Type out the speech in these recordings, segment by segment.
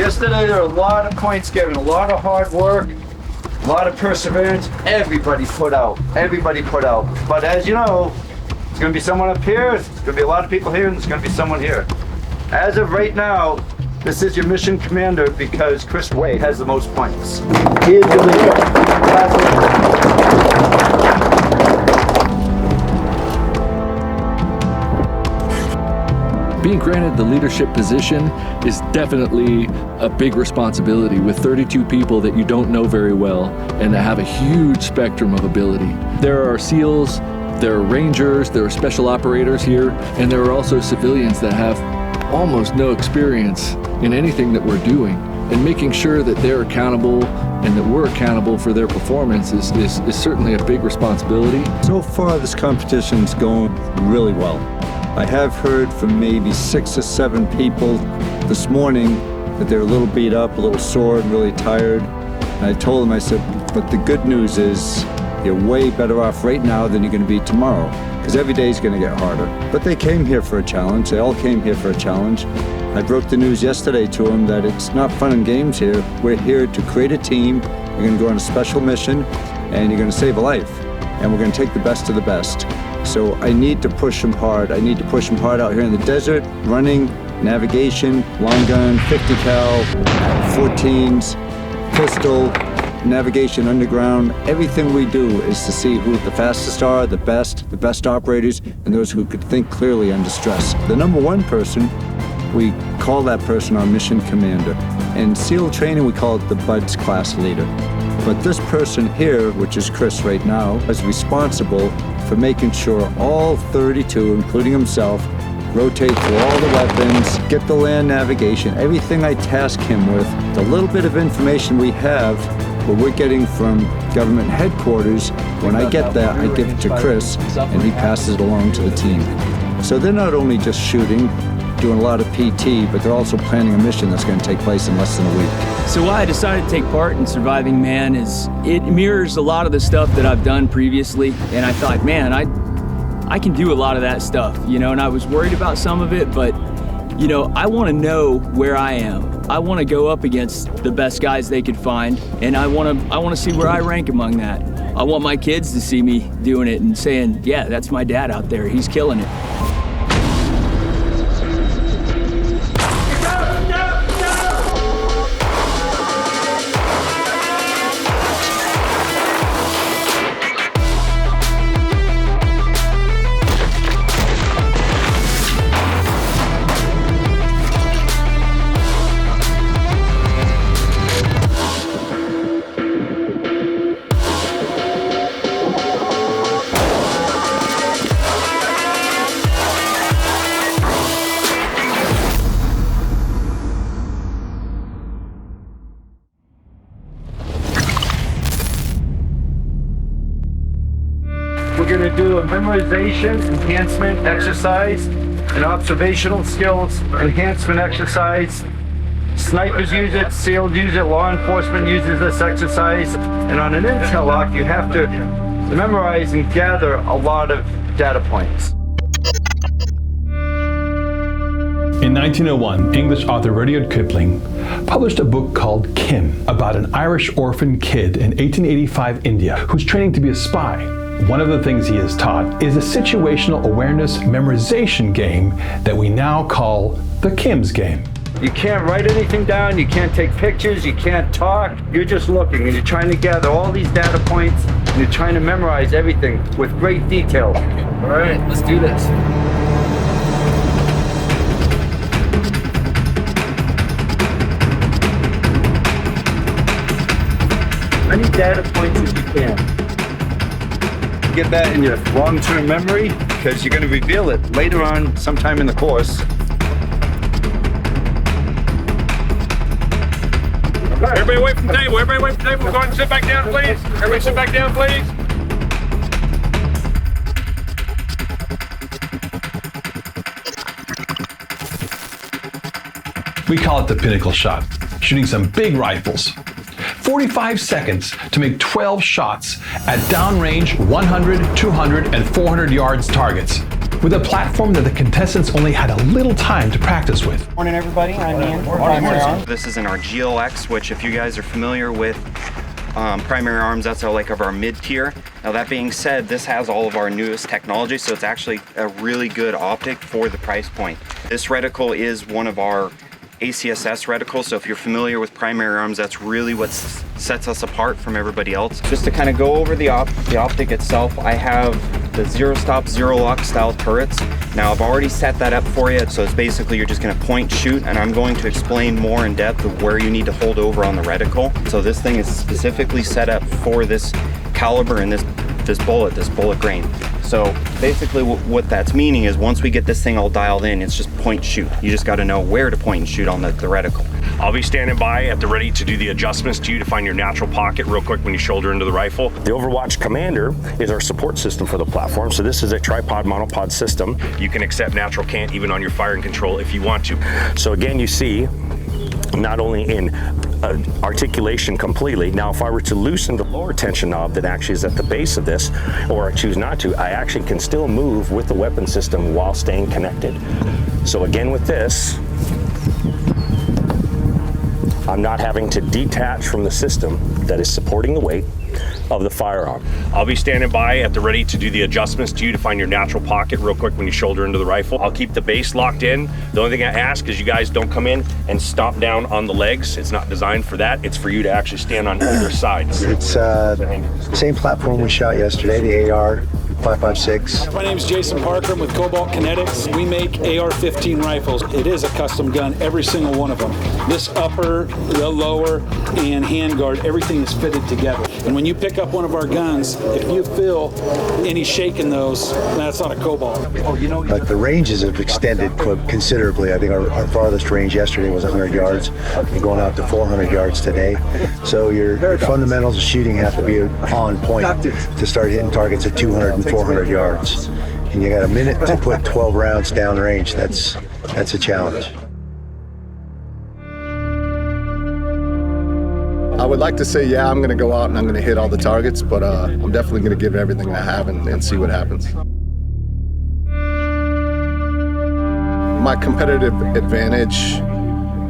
Yesterday there were a lot of points given, a lot of hard work, a lot of perseverance. Everybody put out. But as you know, there's going to be someone up here, there's going to be a lot of people here, and there's going to be someone here. As of right now, this is your mission commander because Chris Wade has the most points. He is your leader. Being granted the leadership position is definitely a big responsibility with 32 people that you don't know very well and that have a huge spectrum of ability. There are SEALs, there are Rangers, there are special operators here, and there are also civilians that have almost no experience in anything that we're doing. And making sure that they're accountable and that we're accountable for their performance is certainly a big responsibility. So far, this competition's going really well. I have heard from maybe 6 or 7 people this morning that they're a little beat up, a little sore, and really tired. And I told them, I said, but the good news is you're way better off right now than you're going to be tomorrow, because every day is going to get harder. But they came here for a challenge. They all came here for a challenge. I broke the news yesterday to them that it's not fun and games here. We're here to create a team. You're going to go on a special mission, and you're going to save a life. And we're going to take the best of the best. So I need to push them hard. I need to push them hard out here in the desert, running, navigation, long gun, 50 cal, 14s, pistol, navigation underground. Everything we do is to see who the fastest are, the best operators, and those who could think clearly under stress. The number one person, we call that person our mission commander. In SEAL training, we call it the BUDS class leader. But this person here, which is Chris right now, is responsible for making sure all 32, including himself, rotate through all the weapons, get the land navigation, everything I task him with, the little bit of information we have, what we're getting from government headquarters, when I get that, I give it to Chris, and he passes it along to the team. So they're not only just shooting, doing a lot of PT, but they're also planning a mission that's going to take place in less than a week. So why I decided to take part in Surviving Mann is it mirrors a lot of the stuff that I've done previously, and I thought, man, I can do a lot of that stuff, you know, and I was worried about some of it, but, you know, I want to know where I am. I want to go up against the best guys they could find, and I want to see where I rank among that. I want my kids to see me doing it and saying, yeah, that's my dad out there, he's killing it. We're going to do a memorization enhancement exercise, an observational skills enhancement exercise. Snipers use it, SEALs use it, law enforcement uses this exercise. And on an intel lock, you have to memorize and gather a lot of data points. In 1901, English author Rudyard Kipling published a book called Kim about an Irish orphan kid in 1885 India who's training to be a spy. One of the things he is taught is a situational awareness memorization game that we now call the Kim's game. You can't write anything down, you can't take pictures, you can't talk. You're just looking and you're trying to gather all these data points and you're trying to memorize everything with great detail. All right, let's do this. Many data points as you can. Get that in your long-term memory because you're going to reveal it later on sometime in the course. Everybody away from the table. Everybody away from the table. Go ahead and sit back down, please. Everybody sit back down, please. We call it the pinnacle shot, shooting some big rifles. 45 seconds to make 12 shots at downrange 100, 200, and 400 yards targets. with a platform that the contestants only had a little time to practice with. Morning, everybody. I'm Mann from Primary Arms. This is in our GLX, which if you guys are familiar with Primary Arms, that's our mid-tier. Now that being said, this has all of our newest technology, so it's actually a really good optic for the price point. This reticle is one of our ACSS reticles, so if you're familiar with Primary Arms, that's really what sets us apart from everybody else. Just to kind of go over the optic itself, I have the zero stop, zero lock style turrets. Now I've already set that up for you, so it's basically you're just going to point, shoot, and I'm going to explain more in depth of where you need to hold over on the reticle. So this thing is specifically set up for this caliber and this bullet grain. So basically what that's meaning is once we get this thing all dialed in, it's just point shoot. You just got to know where to point and shoot on the reticle. I'll be standing by at the ready to do the adjustments to you to find your natural pocket real quick when you shoulder into the rifle. The Overwatch Commander is our support system for the platform. So this is a tripod monopod system. You can accept natural cant even on your firing control if you want to. So again, you see not only in articulation completely. Now, if I were to loosen the lower tension knob that actually is at the base of this, or I choose not to, I actually can still move with the weapon system while staying connected. So again, with this, I'm not having to detach from the system that is supporting the weight of the firearm. I'll be standing by at the ready to do the adjustments to you to find your natural pocket real quick when you shoulder into the rifle. I'll keep the base locked in. The only thing I ask is you guys don't come in and stomp down on the legs. It's not designed for that. It's for you to actually stand on either side. It's same platform we shot yesterday, the AR 5.56. My name is Jason Parker. I'm with Cobalt Kinetics. We make AR-15 rifles. It is a custom gun, every single one of them. This upper, the lower, and handguard, everything is fitted together. And when you pick up one of our guns, if you feel any shake in those, that's not a Cobalt. But the ranges have extended considerably. I think our farthest range yesterday was 100 yards. We're going out to 400 yards today. So your fundamentals of shooting have to be on point to start hitting targets at 200 and 400 yards. And you got a minute to put 12 rounds down range. That's a challenge. I would like to say, yeah, I'm going to go out and I'm going to hit all the targets, but I'm definitely going to give everything I have and see what happens. My competitive advantage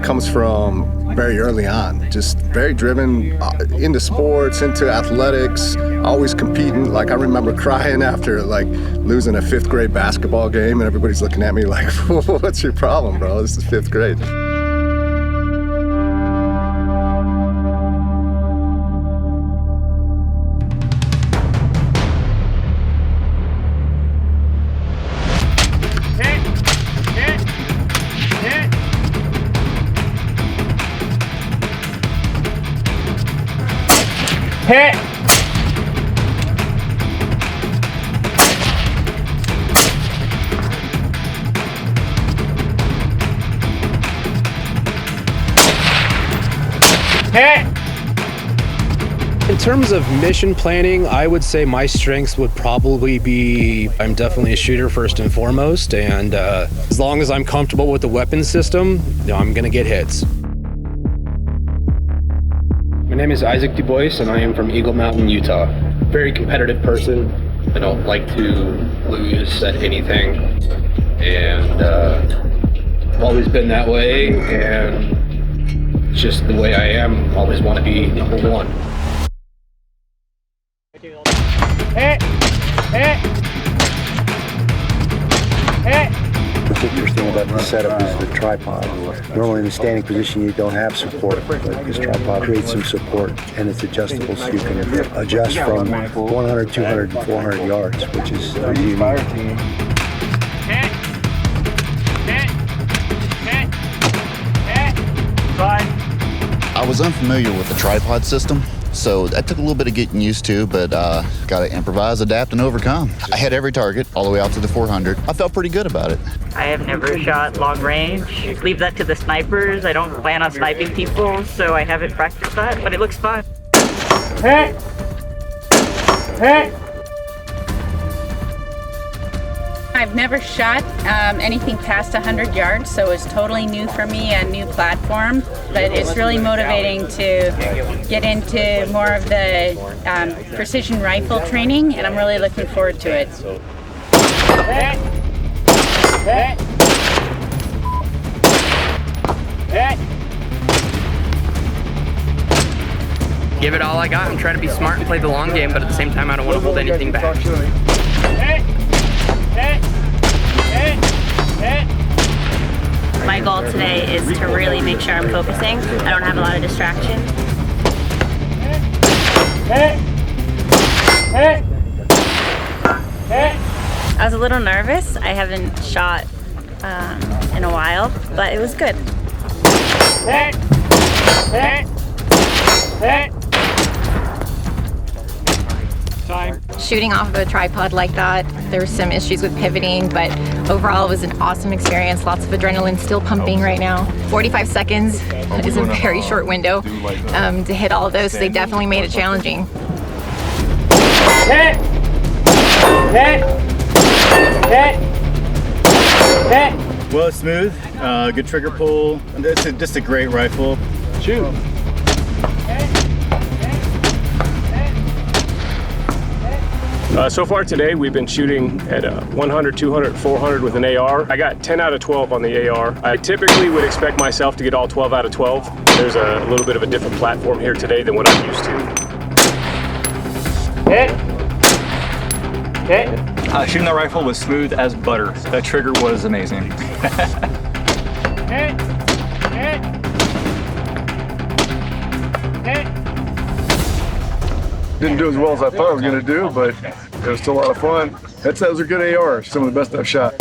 comes from very early on, just very driven into sports, into athletics, always competing. Like, I remember crying after losing a 5th grade basketball game, and everybody's looking at me like, what's your problem, bro? This is 5th grade. Hit! Hit! In terms of mission planning, I would say my strengths would probably be, I'm definitely a shooter first and foremost, and as long as I'm comfortable with the weapon system, I'm gonna get hits. My name is Isaac DuBois, and I am from Eagle Mountain, Utah. Very competitive person. I don't like to lose at anything, and I've always been that way, and it's just the way I am. I always want to be number one. Hit! Hit! Hit! What's interesting about this setup is the tripod. Normally in the standing position you don't have support, but this tripod creates some support, and it's adjustable so you can adjust from 100, 200, and 400 yards, which is pretty unique. Hit! Hit! Hit! Hit! Fine. I was unfamiliar with the tripod system, so that took a little bit of getting used to, but got to improvise, adapt, and overcome. I had every target all the way out to the 400. I felt pretty good about it. I have never shot long range. Leave that to the snipers. I don't plan on sniping people, so I haven't practiced that, but it looks fun. Hit! Hit! I've never shot anything past 100 yards, so it's totally new for me, a new platform. But it's really motivating to get into more of the precision rifle training, and I'm really looking forward to it. Hit! Give it all I got. I'm trying to be smart and play the long game, but at the same time, I don't want to hold anything back. My goal today is to really make sure I'm focusing. I don't have a lot of distractions. I was a little nervous. I haven't shot in a while, but it was good. Time. Shooting off of a tripod like that, there were some issues with pivoting, but overall it was an awesome experience. Lots of adrenaline still pumping right now. 45 seconds is a very short window to hit all of those, so they definitely made it challenging. Well, it's smooth, good trigger pull. It's just a great rifle. Shoot. So far today, we've been shooting at 100, 200, 400 with an AR. I got 10 out of 12 on the AR. I typically would expect myself to get all 12 out of 12. There's a little bit of a different platform here today than what I'm used to. Shooting that rifle was smooth as butter. That trigger was amazing. Didn't do as well as I thought I was going to do, but it was still a lot of fun. That says a good AR, some of the best I've shot.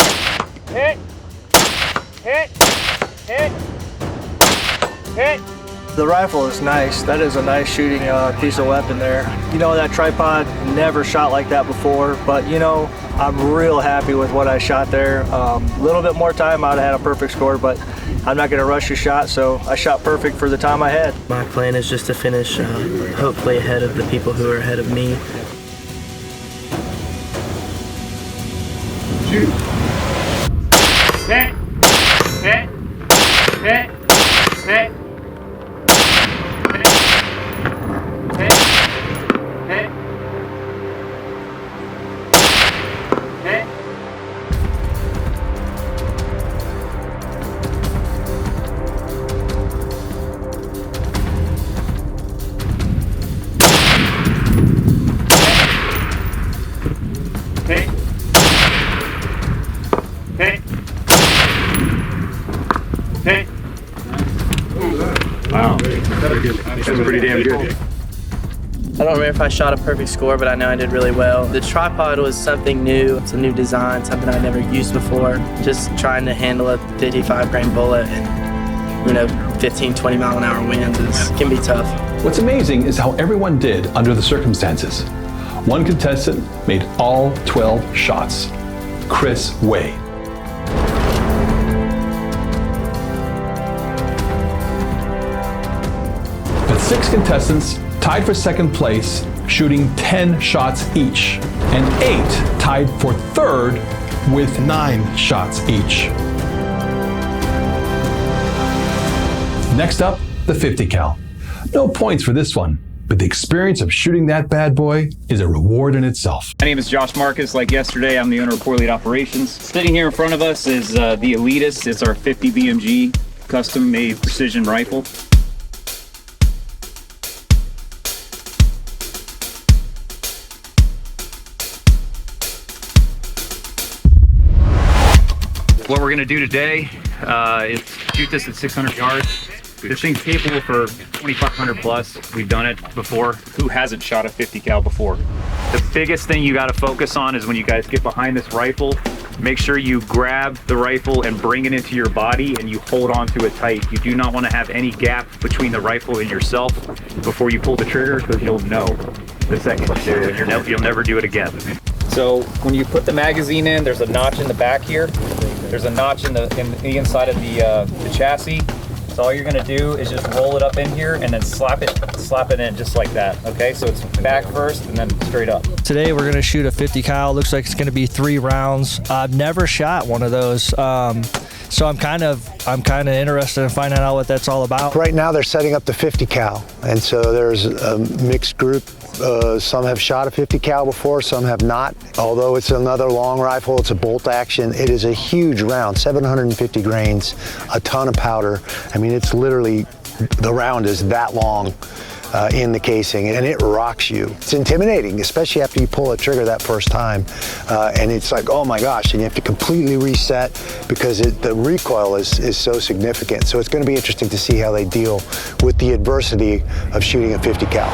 The rifle is nice. That is a nice shooting piece of weapon there. You know, that tripod never shot like that before, but you know, I'm real happy with what I shot there. A little bit more time, I'd have had a perfect score, but I'm not going to rush a shot, so I shot perfect for the time I had. My plan is just to finish hopefully ahead of the people who are ahead of me. Shoot. Wow, that was pretty damn good. I don't remember if I shot a perfect score, but I know I did really well. The tripod was something new. It's a new design, something I'd never used before. Just trying to handle a 55 grain bullet and, you know, 15, 20 mile an hour winds can be tough. What's amazing is how everyone did under the circumstances. One contestant made all 12 shots, Chris Way. The 6 contestants tied for second place, shooting 10 shots each, and 8 tied for third with 9 shots each. Next up, the 50 cal. No points for this one, but the experience of shooting that bad boy is a reward in itself. My name is Josh Marcus. Like yesterday, I'm the owner of Core Lead Operations. Sitting here in front of us is the Elitist. It's our 50 BMG custom-made precision rifle. What we're gonna do today is shoot this at 600 yards. This thing's capable for 2,500 plus. We've done it before. Who hasn't shot a 50 cal before? The biggest thing you gotta focus on is when you guys get behind this rifle, make sure you grab the rifle and bring it into your body and you hold on to it tight. You do not wanna have any gap between the rifle and yourself before you pull the trigger, because you'll know the second you do it. You'll never do it again. So when you put the magazine in, there's a notch in the back here. There's a notch in the inside of the chassis. So all you're gonna do is just roll it up in here and then slap it in just like that. Okay, so it's back first and then straight up. Today we're gonna shoot a 50 cal. Looks like it's gonna be 3 rounds. I've never shot one of those, so I'm kind of interested in finding out what that's all about. Right now they're setting up the 50 cal, and so there's a mixed group Some have shot a 50 cal before, some have not. Although it's another long rifle, it's a bolt action. It is a huge round, 750 grains, a ton of powder. I mean, it's literally, the round is that long in the casing, and it rocks you. It's intimidating, especially after you pull a trigger that first time. And it's like, oh my gosh, and you have to completely reset because the recoil is so significant. So it's going to be interesting to see how they deal with the adversity of shooting a 50 cal.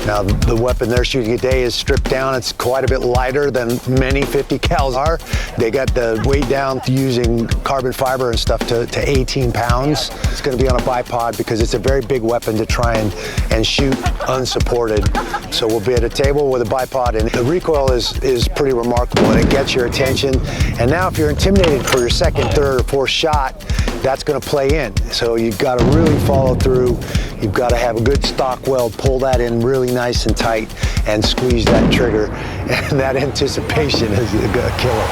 Now, the weapon they're shooting today is stripped down. It's quite a bit lighter than many 50 cals are. They got the weight down using carbon fiber and stuff to 18 pounds. It's going to be on a bipod because it's a very big weapon to try and shoot unsupported. So we'll be at a table with a bipod, and the recoil is pretty remarkable, and it gets your attention. And now if you're intimidated for your second, third, or fourth shot, that's going to play in. So you've got to really follow through. You've got to have a good stock weld, pull that in really nice and tight, and squeeze that trigger. And that anticipation is a killer.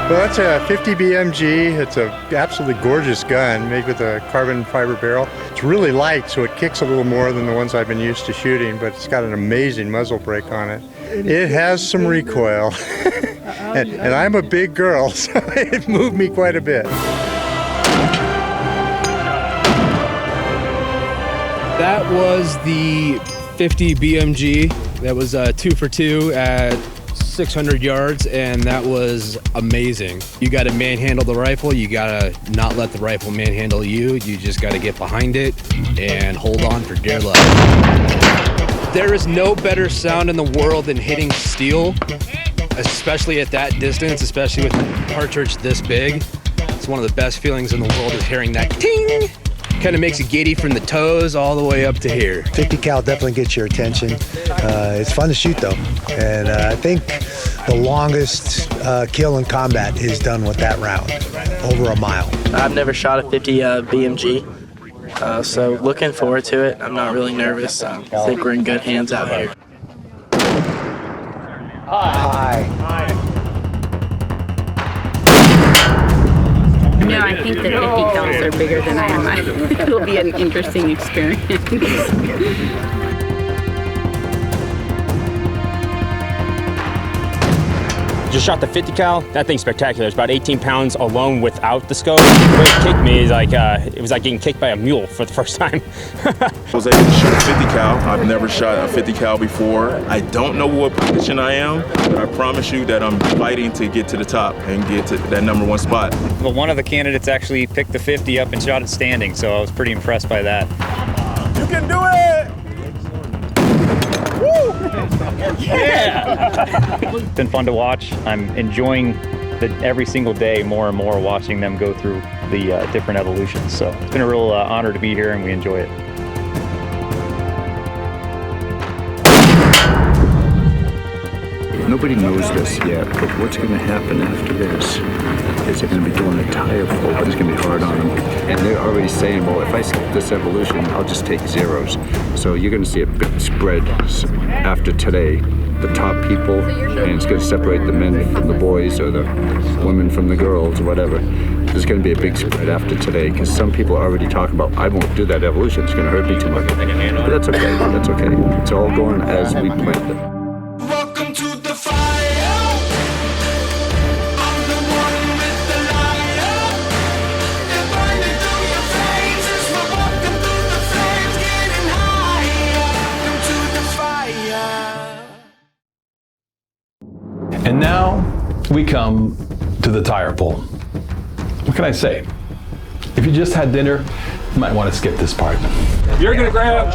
Well, that's a 50 BMG. It's an absolutely gorgeous gun made with a carbon fiber barrel. It's really light, so it kicks a little more than the ones I've been used to shooting, but it's got an amazing muzzle brake on it. It has some recoil, and I'm a big girl, so it moved me quite a bit. That was the 50 BMG. That was 2 for 2 at 600 yards, and that was amazing. You got to manhandle the rifle. You got to not let the rifle manhandle you. You just got to get behind it and hold on for dear life. There is no better sound in the world than hitting steel, especially at that distance, especially with a cartridge this big. It's one of the best feelings in the world is hearing that ting. Kind of makes you giddy from the toes all the way up to here. 50 cal definitely gets your attention. It's fun to shoot though, and I think the longest kill in combat is done with that round, over a mile. I've never shot a 50 BMG, so looking forward to it. I'm not really nervous. I think we're in good hands out here. Hi. No, I think the 50 cals are bigger than I am. It'll be an interesting experience. Just shot the 50 cal. That thing's spectacular. It's about 18 pounds alone without the scope. The way it kicked me is like, it was like getting kicked by a mule for the first time. I was able to shoot a 50 cal. I've never shot a 50 cal before. I don't know what position I am, but I promise you that I'm fighting to get to the top and get to that #1 spot. Well, one of the candidates actually picked the 50 up and shot it standing, so I was pretty impressed by that. You can do it! Woo! Yeah! It's been fun to watch. I'm enjoying every single day more and more watching them go through the different evolutions. So it's been a real honor to be here, and we enjoy it. Nobody knows this yet, but what's going to happen after this is they're going to be doing a tire pull, but it's going to be hard on them. And they're already saying, well, if I skip this evolution, I'll just take zeros. So you're going to see a big spread after today. The top people, and it's going to separate the men from the boys or the women from the girls or whatever. There's going to be a big spread after today because some people are already talking about, I won't do that evolution, it's going to hurt me too much. But that's okay, that's okay. It's all going as we planned it. And now we come to the tire pull. What can I say? If you just had dinner, you might want to skip this part. You're gonna grab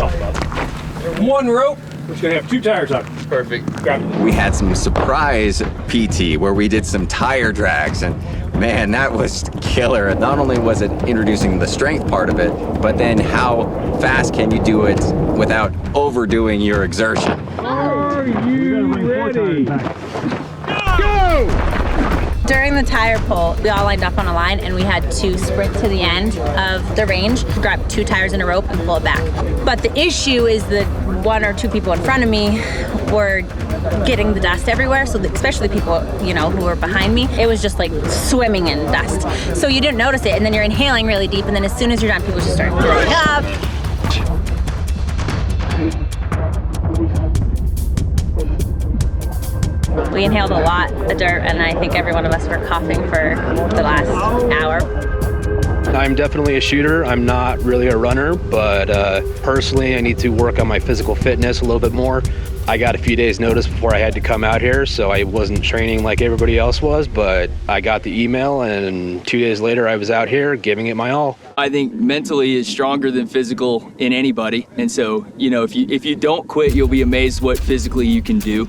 one rope. We're just gonna have 2 tires on. Perfect. Grab it. We had some surprise PT where we did some tire drags, and man, that was killer. Not only was it introducing the strength part of it, but then how fast can you do it without overdoing your exertion? Are you ready? Go! During the tire pull, we all lined up on a line and we had to sprint to the end of the range, grab 2 tires in a rope and pull it back. But the issue is that 1 or 2 people in front of me were getting the dust everywhere, so especially people, you know, who were behind me, it was just like swimming in dust. So you didn't notice it, and then you're inhaling really deep, and then as soon as you're done, people just start filling up. We inhaled a lot of dirt, and I think every one of us were coughing for the last hour. I'm definitely a shooter. I'm not really a runner, but personally, I need to work on my physical fitness a little bit more. I got a few days notice before I had to come out here, so I wasn't training like everybody else was, but I got the email, and 2 days later I was out here giving it my all. I think mentally is stronger than physical in anybody, and so, you know, if you don't quit, you'll be amazed what physically you can do.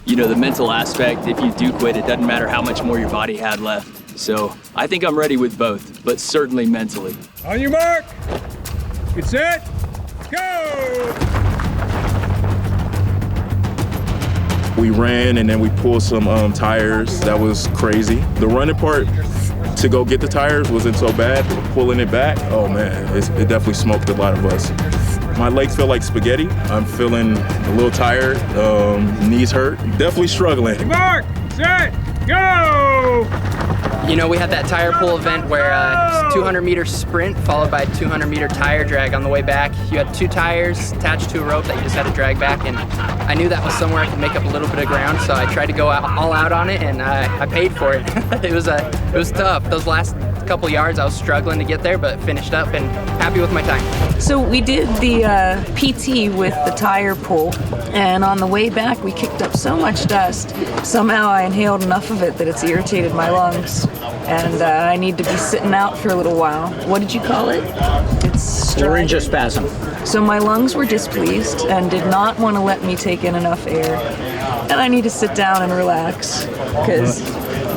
You know, the mental aspect, if you do quit, it doesn't matter how much more your body had left. So I think I'm ready with both, but certainly mentally. On your mark, get set, go! We ran and then we pulled some tires. That was crazy. The running part to go get the tires wasn't so bad. Pulling it back, oh man, it definitely smoked a lot of us. My legs feel like spaghetti. I'm feeling a little tired, knees hurt. Definitely struggling. Mark, set, go! You know, we had that tire pull event where it's 200-meter sprint followed by a 200-meter tire drag on the way back. You had 2 tires attached to a rope that you just had to drag back, and I knew that was somewhere I could make up a little bit of ground, so I tried to go all out on it, and I paid for it. It was tough. Those last couple yards, I was struggling to get there, but finished up and happy with my time. So we did the PT with the tire pull, and on the way back, we kicked up so much dust. Somehow I inhaled enough of it that it's irritated my lungs. And I need to be sitting out for a little while. What did you call it? It's laryngospasm. So my lungs were displeased and did not want to let me take in enough air. And I need to sit down and relax, because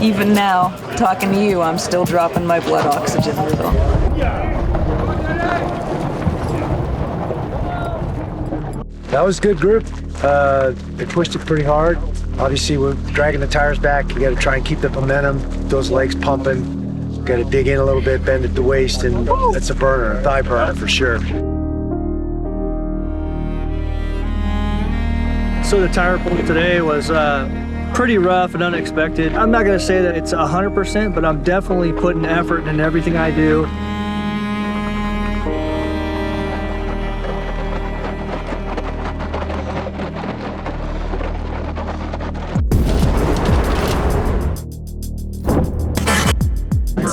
even now, talking to you, I'm still dropping my blood oxygen a little. That was a good group. They pushed it pretty hard. Obviously, we're dragging the tires back. You got to try and keep the momentum, those legs pumping. Got to dig in a little bit, bend at the waist, and that's a burner, a thigh burner for sure. So the tire pull today was pretty rough and unexpected. I'm not going to say that it's 100%, but I'm definitely putting effort in everything I do.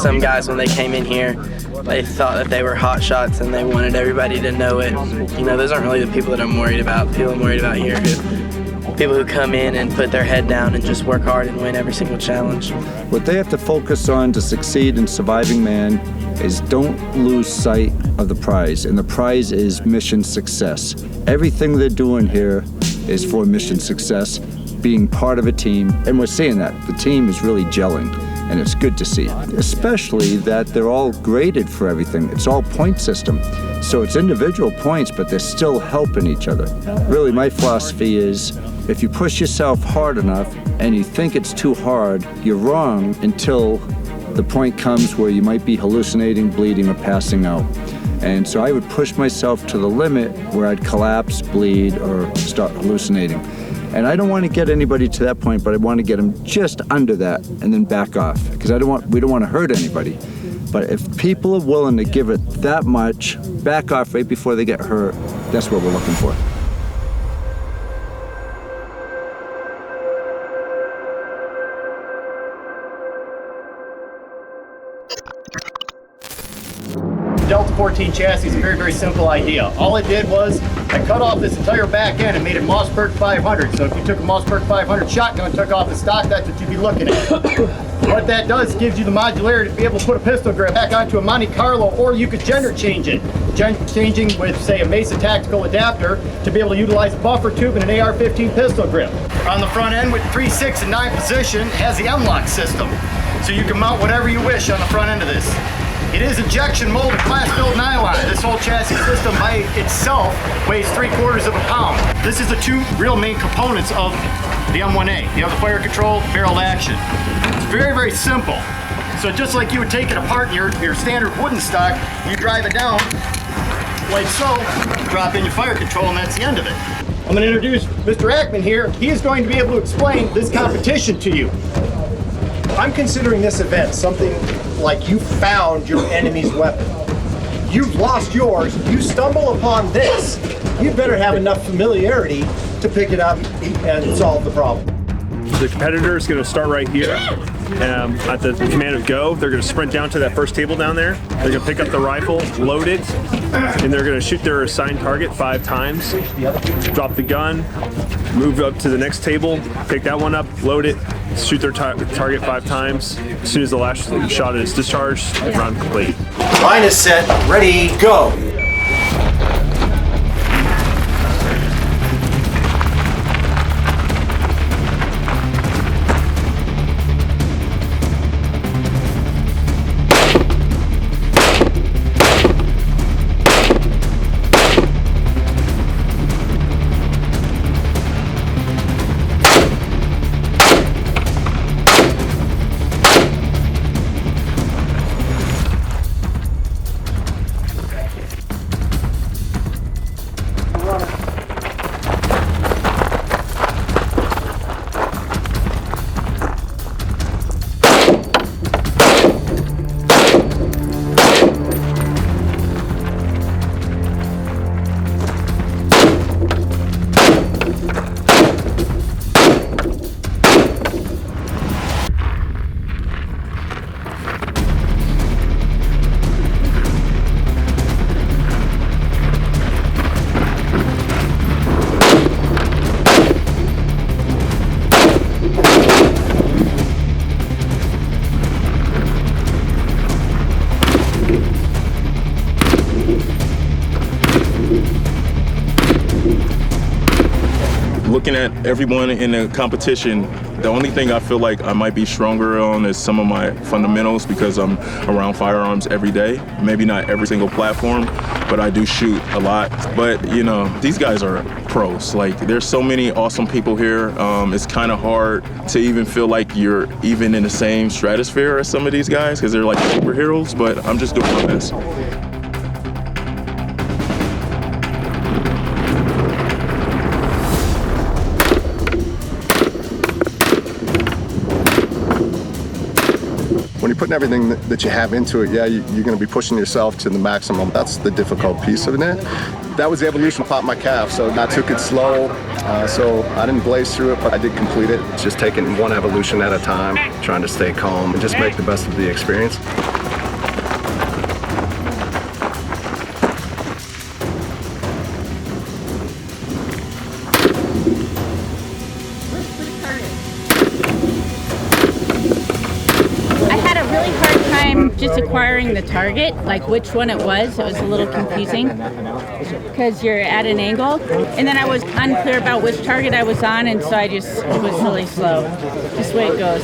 Some guys, when they came in here, they thought that they were hot shots and they wanted everybody to know it. You know, those aren't really the people that I'm worried about. People I'm worried about here are people who come in and put their head down and just work hard and win every single challenge. What they have to focus on to succeed in surviving man is don't lose sight of the prize, and the prize is mission success. Everything they're doing here is for mission success, being part of a team, and we're seeing that. The team is really gelling. And it's good to see, especially that they're all graded for everything. It's all point system. So it's individual points, but they're still helping each other. Really, my philosophy is if you push yourself hard enough and you think it's too hard, you're wrong until the point comes where you might be hallucinating, bleeding, or passing out. And so I would push myself to the limit where I'd collapse, bleed, or start hallucinating. And I don't want to get anybody to that point, but I want to get them just under that and then back off, because we don't want to hurt anybody. But if people are willing to give it that much, back off right before they get hurt, that's what we're looking for. Delta 14 chassis is a very, very simple idea. All it did was I cut off this entire back end and made it Mossberg 500. So if you took a Mossberg 500 shotgun and took off the stock, that's what you'd be looking at. What that does gives you the modularity to be able to put a pistol grip back onto a Monte Carlo, or you could gender change it. Changing with, say, a Mesa tactical adapter to be able to utilize a buffer tube and an AR-15 pistol grip. On the front end with 3, 6, and 9 position has the M-LOK system. So you can mount whatever you wish on the front end of this. It is injection molded class-filled nylon. This whole chassis system by itself weighs 3/4 of a pound. This is the 2 real main components of the M1A. You have the fire control, barrel action. It's very, very simple. So just like you would take it apart in your standard wooden stock, you drive it down like so, drop in your fire control, and that's the end of it. I'm going to introduce Mr. Ackman here. He is going to be able to explain this competition to you. I'm considering this event something like you found your enemy's weapon. You've lost yours, you stumble upon this. You better have enough familiarity to pick it up and solve the problem. The competitor is going to start right here. At the command of go, they're going to sprint down to that first table down there. They're going to pick up the rifle, load it, and they're going to shoot their assigned target 5 times. Drop the gun, move up to the next table, pick that one up, load it, shoot their target 5 times. As soon as the last shot is discharged, round complete. Line is set, ready, go! Looking at everyone in the competition, the only thing I feel like I might be stronger on is some of my fundamentals because I'm around firearms every day. Maybe not every single platform, but I do shoot a lot. But you know, these guys are pros. Like, there's so many awesome people here. It's kind of hard to even feel like you're even in the same stratosphere as some of these guys because they're like superheroes, but I'm just doing my best. When you're putting everything that you have into it, yeah, you're going to be pushing yourself to the maximum. That's the difficult piece of it. That was the evolution of Pop My Calf, so I took it slow, so I didn't blaze through it, but I did complete it. Just taking one evolution at a time, trying to stay calm and just make the best of the experience. Just acquiring the target, like which one it was a little confusing because you're at an angle, and then I was unclear about which target I was on, and so it was really slow. Just the way it goes.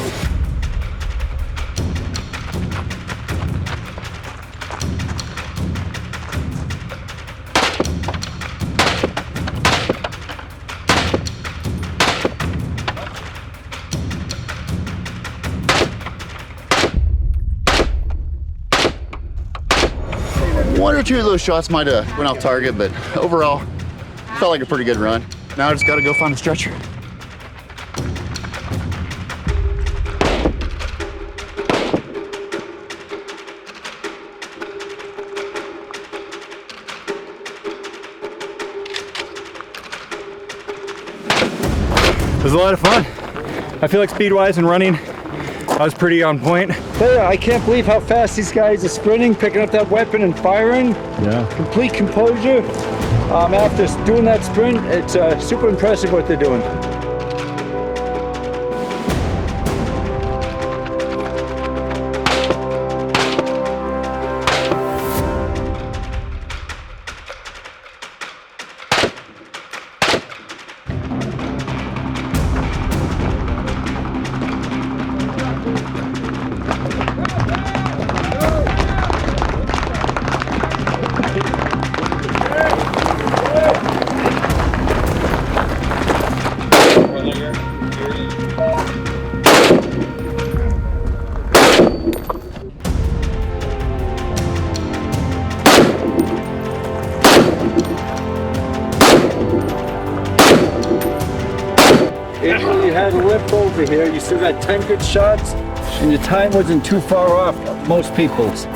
One or two of those shots might have went off target, but overall, felt like a pretty good run. Now I just got to go find a stretcher. It was a lot of fun. I feel like speed-wise and running, I was pretty on point. I can't believe how fast these guys are sprinting, picking up that weapon and firing. Yeah. Complete composure. After doing that sprint, it's super impressive what they're doing. had a lip over here. You still got 10 good shots, and your time wasn't too far off most people's.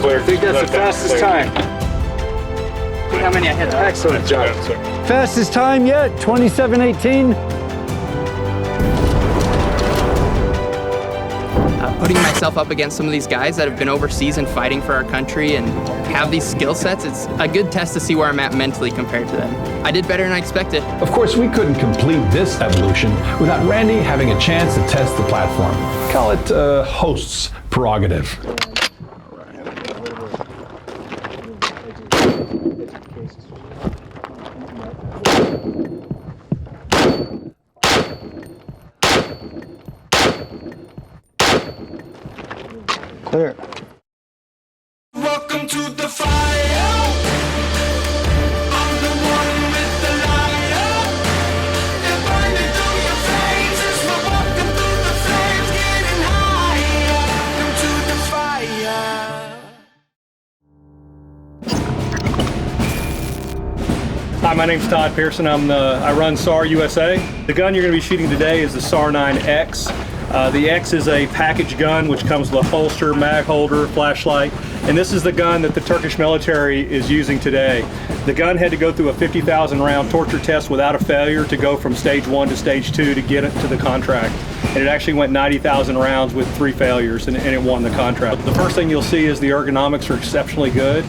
Clear. I think that's the fastest time. Look how many I hit. Excellent job. Fastest time yet, 27:18. Putting myself up against some of these guys that have been overseas and fighting for our country and have these skill sets, it's a good test to see where I'm at mentally compared to them. I did better than I expected. Of course, we couldn't complete this evolution without Randy having a chance to test the platform. Call it host's prerogative. Clear. Welcome to the fire. I'm the one with the lighter. And burning through your veins as we're walking through the flames, getting higher. Welcome to the fire. Hi, my name's Todd Pearson. I run SAR USA. The gun you're going to be shooting today is the SAR 9X. The X is a package gun which comes with a holster, mag holder, flashlight, and this is the gun that the Turkish military is using today. The gun had to go through a 50,000 round torture test without a failure to go from stage 1 to stage 2 to get it to the contract. And it actually went 90,000 rounds with 3 failures and it won the contract. The first thing you'll see is the ergonomics are exceptionally good.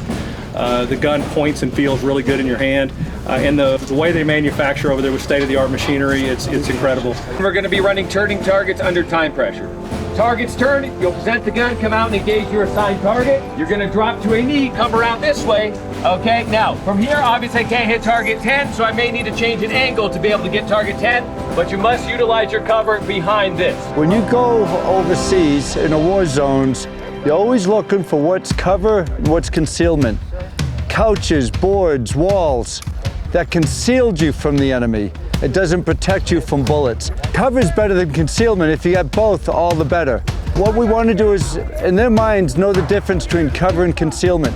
The gun points and feels really good in your hand. And the way they manufacture over there with state-of-the-art machinery, it's incredible. We're going to be running turning targets under time pressure. Targets turn, you'll present the gun, come out and engage your assigned target. You're going to drop to a knee, come around this way. Okay, now from here, obviously I can't hit target 10, so I may need to change an angle to be able to get target 10, but you must utilize your cover behind this. When you go overseas in the war zones, you're always looking for what's cover and what's concealment. Couches, boards, walls that concealed you from the enemy. It doesn't protect you from bullets. Cover is better than concealment. If you get both, all the better. What we want to do is, in their minds, know the difference between cover and concealment.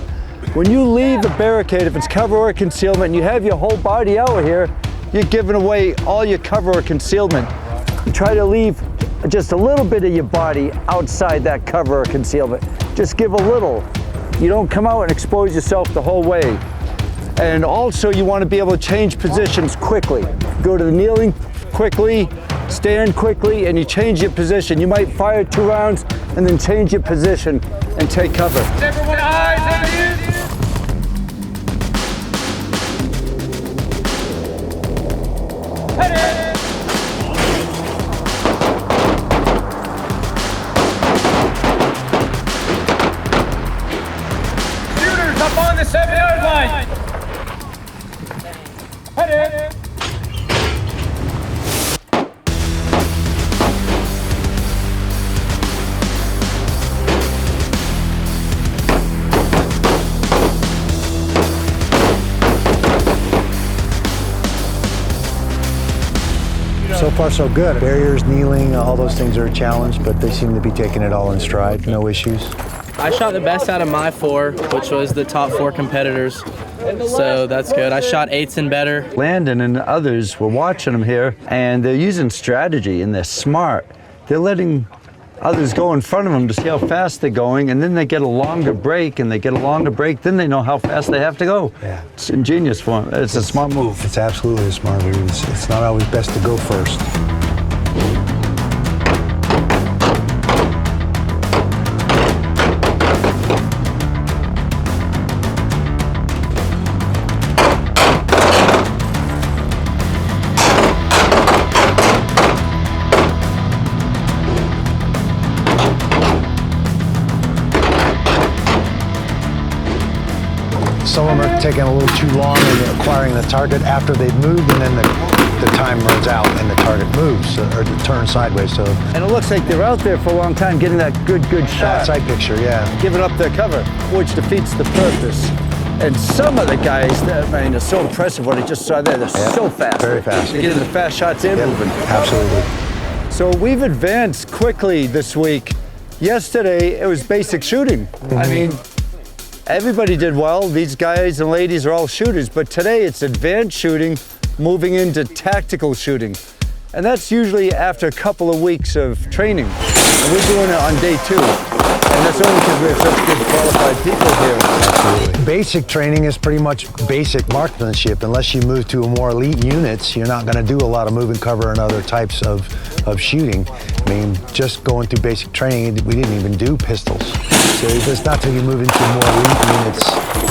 When you leave a barricade, if it's cover or concealment, and you have your whole body out here, you're giving away all your cover or concealment. You try to leave just a little bit of your body outside that cover or concealment. Just give a little. You don't come out and expose yourself the whole way. And also you want to be able to change positions quickly. Go to the kneeling quickly, stand quickly, and you change your position. You might fire 2 rounds and then change your position and take cover. Everyone eyes on you. Shooters up on the 7-yard line. Headed. So far, so good. Barriers, kneeling, all those things are a challenge, but they seem to be taking it all in stride. No issues. I shot the best out of my 4, which was the top 4 competitors. So that's good. I shot 8s and better. Landon and others were watching them here, and they're using strategy, and they're smart. They're letting others go in front of them to see how fast they're going, and then they get a longer break, and they get a longer break, then they know how fast they have to go. Yeah. It's ingenious for them. It's a smart move. It's absolutely a smart move. It's not always best to go first. Some of them are taking a little too long in acquiring the target after they've moved, and then the time runs out and the target moves or turns sideways. So. And it looks like they're out there for a long time getting that good shot. Side picture, yeah. Giving up their cover, which defeats the purpose. And some of the guys, it's so impressive what I just saw there. They're so fast. Very fast. They're getting the fast shots and moving. Absolutely. So we've advanced quickly this week. Yesterday, it was basic shooting. I mean, everybody did well. These guys and ladies are all shooters. But today, it's advanced shooting, moving into tactical shooting. And that's usually after a couple of weeks of training. And we're doing it on day 2. And that's only because we have such good qualified people here. Absolutely. Basic training is pretty much basic marksmanship. Unless you move to more elite units, you're not going to do a lot of moving cover and other types of shooting. I mean, just going through basic training, we didn't even do pistols. So it's not till you move into more elite units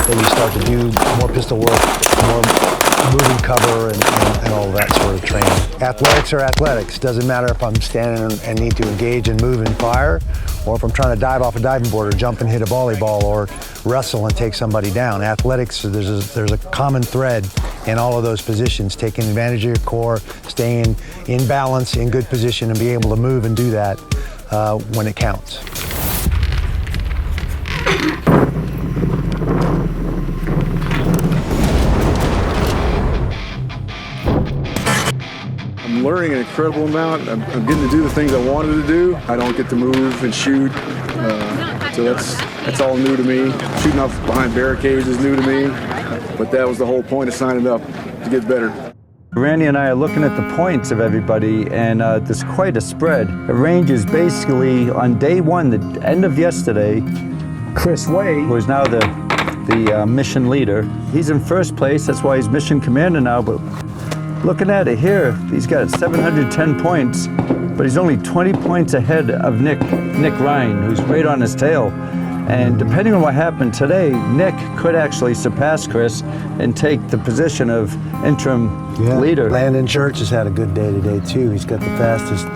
that you start to do more pistol work, more moving cover and all that sort of training. Athletics are athletics. Doesn't matter if I'm standing and need to engage and move and fire, or if I'm trying to dive off a diving board or jump and hit a volleyball or wrestle and take somebody down. Athletics, there's a common thread in all of those positions, taking advantage of your core, staying in balance, in good position, and be able to move and do that when it counts. I'm learning an incredible amount. I'm getting to do the things I wanted to do. I don't get to move and shoot, so that's all new to me. Shooting off behind barricades is new to me, but that was the whole point of signing up, to get better. Randy and I are looking at the points of everybody, and there's quite a spread. It ranges basically on day 1, the end of yesterday. Chris Way, who is now the mission leader, he's in first place. That's why he's mission commander now. But looking at it here, he's got 710 points, but he's only 20 points ahead of Nick Ryan, who's right on his tail. And depending on what happened today, Nick could actually surpass Chris and take the position of interim leader. Landon Church has had a good day today too. He's got the fastest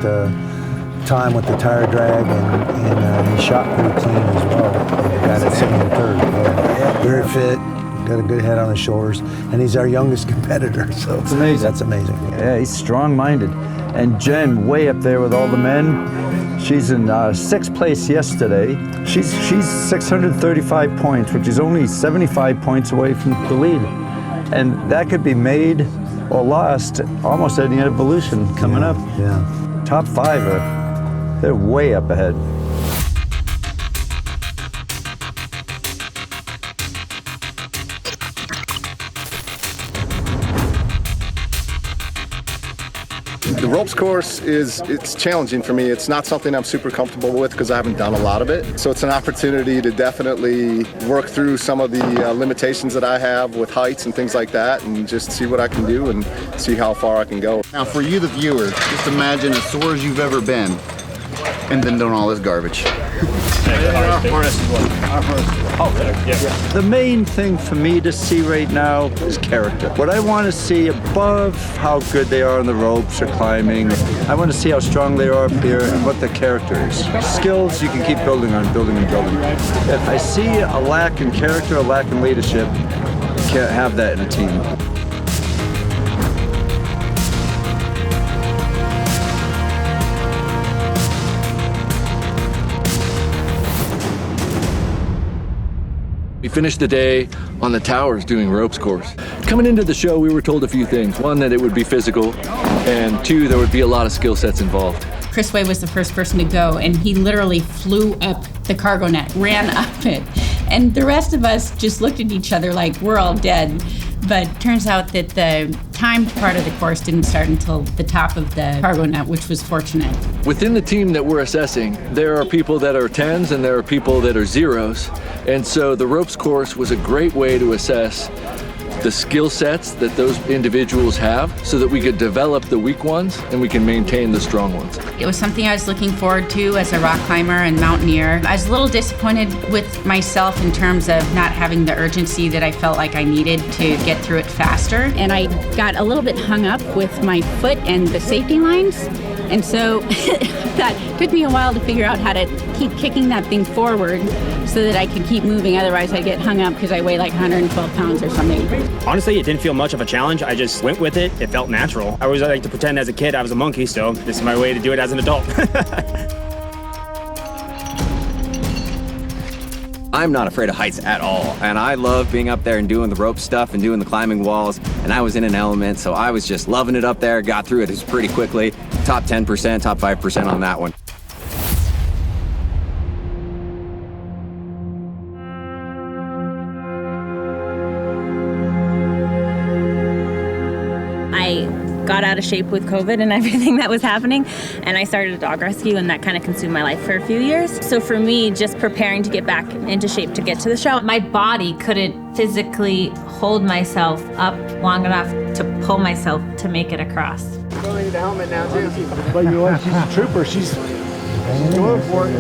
time with the tire drag, and he shot pretty clean as well. The guy that's sitting in third. Very fit, got a good head on his shoulders, and he's our youngest competitor. So it's amazing. That's amazing. Yeah, he's strong-minded. And Jen, way up there with all the men. She's in 6th place yesterday. She's 635 points, which is only 75 points away from the lead. And that could be made or lost almost any evolution coming up. Yeah. Top 5 they're way up ahead. The ropes course it's challenging for me. It's not something I'm super comfortable with because I haven't done a lot of it. So it's an opportunity to definitely work through some of the limitations that I have with heights and things like that, and just see what I can do and see how far I can go. Now for you, the viewer, just imagine as sore as you've ever been and then doing all this garbage. The main thing for me to see right now is character. What I want to see above how good they are on the ropes or climbing, I want to see how strong they are up here and what their character is. Skills you can keep building on, building and building. If I see a lack in character, a lack in leadership, you can't have that in a team. We finished the day on the towers doing ropes course. Coming into the show, we were told a few things. One, that it would be physical, and 2, there would be a lot of skill sets involved. Chris Way was the first person to go, and he literally flew up the cargo net, ran up it. And the rest of us just looked at each other like we're all dead. But turns out that the timed part of the course didn't start until the top of the cargo net, which was fortunate. Within the team that we're assessing, there are people that are 10s and there are people that are 0s. And so the ropes course was a great way to assess the skill sets that those individuals have so that we could develop the weak ones and we can maintain the strong ones. It was something I was looking forward to as a rock climber and mountaineer. I was a little disappointed with myself in terms of not having the urgency that I felt like I needed to get through it faster. And I got a little bit hung up with my foot and the safety lines. And so that took me a while to figure out how to keep kicking that thing forward so that I could keep moving. Otherwise, I'd get hung up because I weigh like 112 pounds or something. Honestly, it didn't feel much of a challenge. I just went with it. It felt natural. I always like to pretend as a kid I was a monkey, so this is my way to do it as an adult. I'm not afraid of heights at all, and I love being up there and doing the rope stuff and doing the climbing walls, and I was in an element, so I was just loving it up there, got through it pretty quickly. Top 10%, top 5% on that one. I got out of shape with COVID and everything that was happening, and I started a dog rescue, and that kind of consumed my life for a few years. So for me, just preparing to get back into shape to get to the show, my body couldn't physically hold myself up long enough to pull myself to make it across. Going to the helmet now too. But you know what? She's a trooper. She's going for it.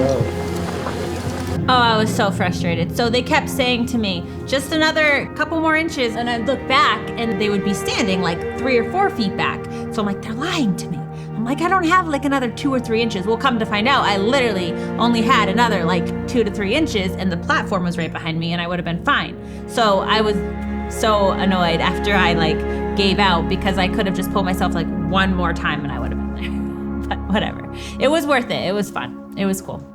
Oh, I was so frustrated. So they kept saying to me, just another couple more inches, and I'd look back and they would be standing like 3 or 4 feet back. So I'm like, they're lying to me. I'm like, I don't have like another 2 or 3 inches. We'll come to find out, I literally only had another like 2 to 3 inches, and the platform was right behind me and I would have been fine. So I was so annoyed after I like gave out, because I could have just pulled myself like one more time and I would have been there. But whatever. It was worth it. It was fun. It was cool.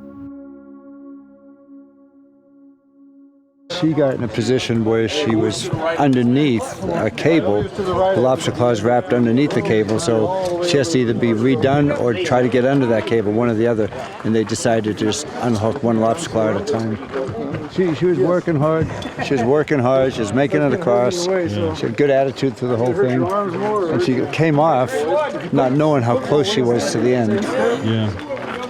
She got in a position where she was underneath a cable. The lobster claws wrapped underneath the cable, so she has to either be redone or try to get under that cable, one or the other. And they decided to just unhook one lobster claw at a time. She was working hard. She was working hard. She was making it across. She had good attitude through the whole thing. And she came off not knowing how close she was to the end. Yeah.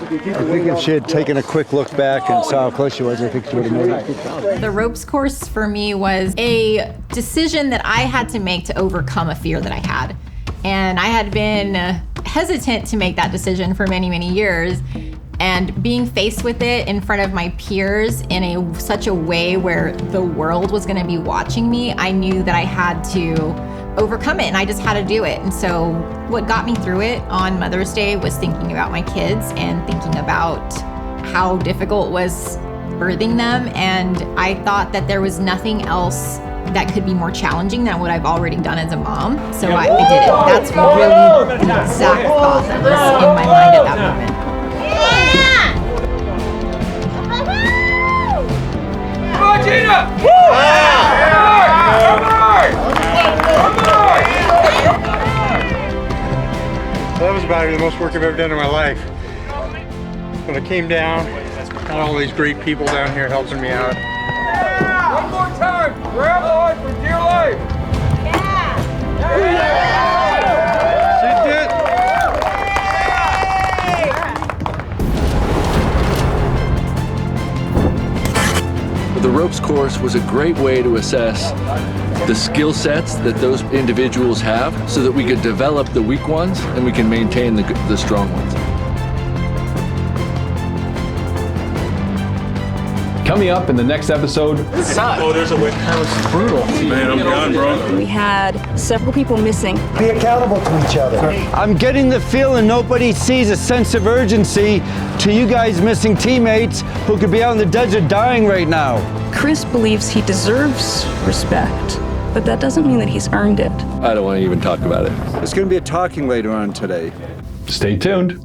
I think if she had taken a quick look back and saw how close she was, I think she would have made it. The ropes course for me was a decision that I had to make to overcome a fear that I had. And I had been hesitant to make that decision for many, many years. And being faced with it in front of my peers in such a way where the world was going to be watching me, I knew that I had to overcome it, and I just had to do it. And so what got me through it on Mother's Day was thinking about my kids and thinking about how difficult it was birthing them. And I thought that there was nothing else that could be more challenging than what I've already done as a mom. So I did it. That's really the exact thought that was in my mind at that moment. Come on, Gina! That was about the most work I've ever done in my life. When I came down, got all these great people down here helping me out. One more time! Grab on for dear life! She did. The ropes course was a great way to assess the skill sets that those individuals have so that we could develop the weak ones and we can maintain the strong ones. Coming up in the next episode. Oh, there's a way. That was brutal. Man, I'm done, bro. We had several people missing. Be accountable to each other. I'm getting the feeling nobody sees a sense of urgency to you guys missing teammates who could be out in the desert dying right now. Chris believes he deserves respect, but that doesn't mean that he's earned it. I don't want to even talk about it. There's going to be a talking later on today. Stay tuned.